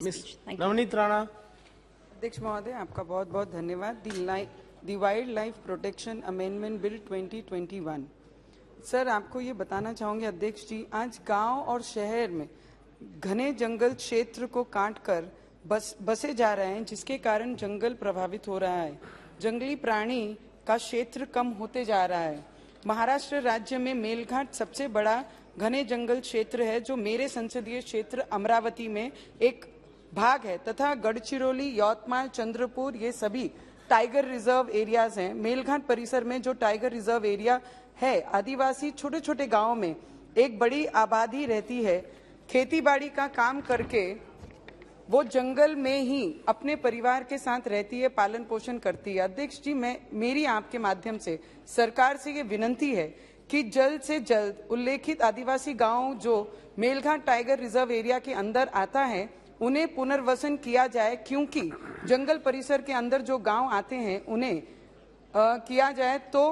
Miss Navneet Rana. अध्यक्ष महोदय, आपका बहुत बहुत धन्यवाद। The wildlife protection amendment bill 2021। Sir, आपको ये बताना चाहूंगे अध्यक्ष जी, आज गांव और शहर में घने जंगल क्षेत्र को काटकर बसे जा रहे हैं, जिसके कारण जंगल प्रभावित हो रहा है। जंगली प्राणी का क्षेत्र कम होते जा रहा है। महाराष्ट्र राज्य में मेलघाट सबसे बड़ा घने जंगल क्षेत्र है, जो मेरे संसदीय क्षेत्र अमरावती में एक भाग है, तथा गढ़चिरौली, यवतमाल, चंद्रपुर ये सभी टाइगर रिजर्व एरियाज हैं। मेलघाट परिसर में जो टाइगर रिजर्व एरिया है, आदिवासी छोटे छोटे गांवों में एक बड़ी आबादी रहती है। खेतीबाड़ी का काम करके वो जंगल में ही अपने परिवार के साथ रहती है, पालन पोषण करती है। अध्यक्ष जी, मेरी आपके माध्यम से सरकार से ये विनंती है कि जल्द से जल्द उल्लेखित आदिवासी गांव जो मेलघाट टाइगर रिजर्व एरिया के अंदर आता है, उन्हें पुनर्वसन किया जाए, क्योंकि जंगल परिसर के अंदर जो गांव आते हैं उन्हें किया जाए तो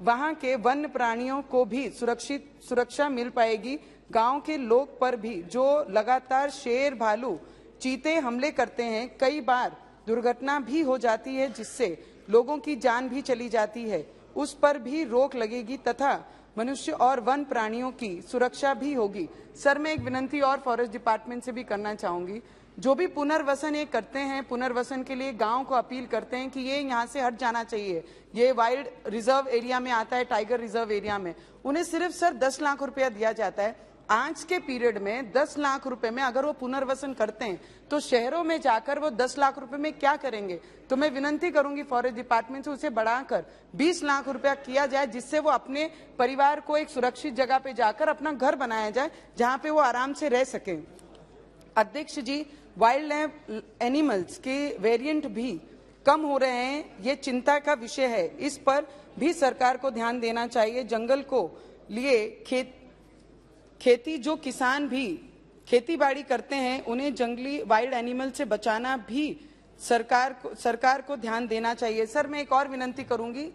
वहां के वन्य प्राणियों को भी सुरक्षा मिल पाएगी। गांव के लोग पर भी जो लगातार शेर, भालू, चीते हमले करते हैं, कई बार दुर्घटना भी हो जाती है, जिससे लोगों की जान भी चली जाती है। उस पर भी रोक लगेगी तथा मनुष्य और वन प्राणियों की सुरक्षा भी होगी। सर, मैं एक विनंती और फॉरेस्ट डिपार्टमेंट से भी करना चाहूंगी। जो भी पुनर्वसन ये करते हैं, पुनर्वसन के लिए गांव को अपील करते हैं कि ये यहाँ से हट जाना चाहिए, ये वाइल्ड रिजर्व एरिया में आता है, टाइगर रिजर्व एरिया में, उन्हें सिर्फ सर 10 लाख रुपया दिया जाता है। आज के पीरियड में 10 लाख रुपए में अगर वो पुनर्वसन करते हैं तो शहरों में जाकर वो 10 लाख रुपए में क्या करेंगे। तो मैं विनंती करूंगी फॉरेस्ट डिपार्टमेंट से उसे बढ़ाकर 20 लाख रुपया किया जाए, जिससे वो अपने परिवार को एक सुरक्षित जगह पे जाकर अपना घर बनाया जाए, जहां पे वो आराम से रह सके। अध्यक्ष जी, वाइल्ड लाइफ एनिमल्स के वेरिएंट भी कम हो रहे हैं, ये चिंता का विषय है। इस पर भी सरकार को ध्यान देना चाहिए। जंगल को लिए खेती जो किसान भी खेतीबाड़ी करते हैं, उन्हें जंगली वाइल्ड एनिमल से बचाना भी सरकार को ध्यान देना चाहिए। सर, मैं एक और विनंती करूंगी,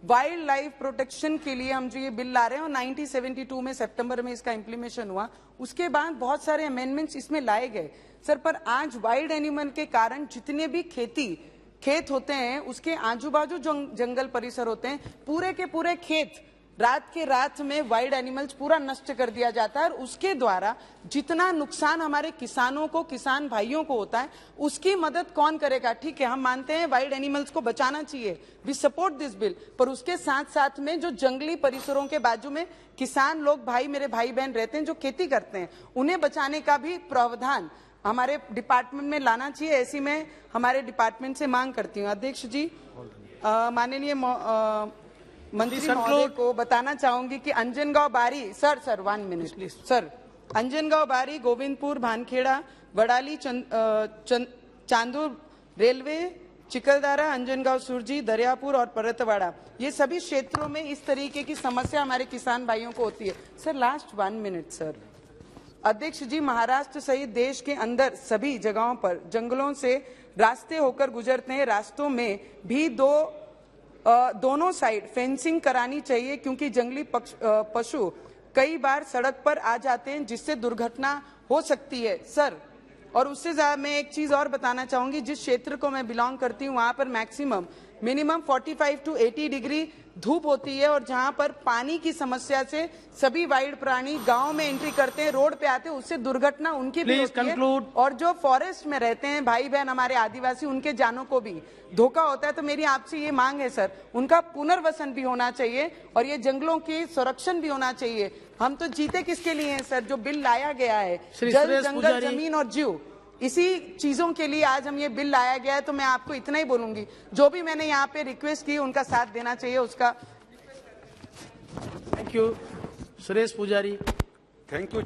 वाइल्ड लाइफ प्रोटेक्शन के लिए हम जो ये बिल ला रहे हैं, और 1972 में सितंबर में इसका इम्प्लीमेशन हुआ, उसके बाद बहुत सारे अमेंडमेंट्स इसमें लाए गए सर। पर आज वाइल्ड एनिमल के कारण जितने भी खेत होते हैं, उसके आजू बाजू जंगल परिसर होते हैं, पूरे के पूरे खेत रात के रात में वाइल्ड एनिमल्स पूरा नष्ट कर दिया जाता है, और उसके द्वारा जितना नुकसान हमारे किसानों को, किसान भाइयों को होता है, उसकी मदद कौन करेगा। ठीक है, हम मानते हैं वाइल्ड एनिमल्स को बचाना चाहिए, वी सपोर्ट दिस बिल, पर उसके साथ साथ में जो जंगली परिसरों के बाजू में किसान लोग, मेरे भाई बहन रहते हैं, जो खेती करते हैं, उन्हें बचाने का भी प्रावधान हमारे डिपार्टमेंट में लाना चाहिए। ऐसी मैं हमारे डिपार्टमेंट से मांग करती हूँ। अध्यक्ष जी, माननीय मंत्री महोदय को बताना चाहूंगी कि अंजनगांव बारी, sir 1 minute please sir, Anjangaon बारी, गोविंदपुर, भानखेड़ा, वडाली, चांदूर रेलवे, चिकलदारा, अंजनगांव सुरजी, दरियापुर और परतवाड़ा, ये सभी क्षेत्रों में इस तरीके की समस्या हमारे किसान भाइयों को होती है। Sir, last 1 minute sir. अध्यक्ष जी, महाराष्ट्र सहित देश के अंदर सभी जगहों पर जंगलों से रास्ते होकर गुजरते हैं। रास्तों में भी दोनों साइड फेंसिंग करानी चाहिए, क्योंकि जंगली पशु कई बार सड़क पर आ जाते हैं, जिससे दुर्घटना हो सकती है सर। और उससे ज्यादा मैं एक चीज और बताना चाहूंगी, जिस क्षेत्र को मैं बिलोंग करती हूँ, वहां पर मिनिमम 45 to 80 डिग्री धूप होती है, और जहां पर पानी की समस्या से सभी वाइल्ड प्राणी गांव में एंट्री करते हैं, रोड पे आते हैं, उससे दुर्घटना उनकी भी होती है, और जो फॉरेस्ट में रहते हैं भाई बहन हमारे आदिवासी, उनके जानों को भी धोखा होता है। तो मेरी आपसे ये मांग है सर, उनका पुनर्वसन भी होना चाहिए और ये जंगलों की संरक्षण भी होना चाहिए। हम तो जीते किसके लिए हैं सर? जो बिल लाया गया है, जल, जंगल, जमीन और जीव, इसी चीजों के लिए आज हम ये बिल लाया गया है। तो मैं आपको इतना ही बोलूंगी, जो भी मैंने यहाँ पे रिक्वेस्ट की, उनका साथ देना चाहिए, उसका। Thank you. Suresh Pujari. Thank you.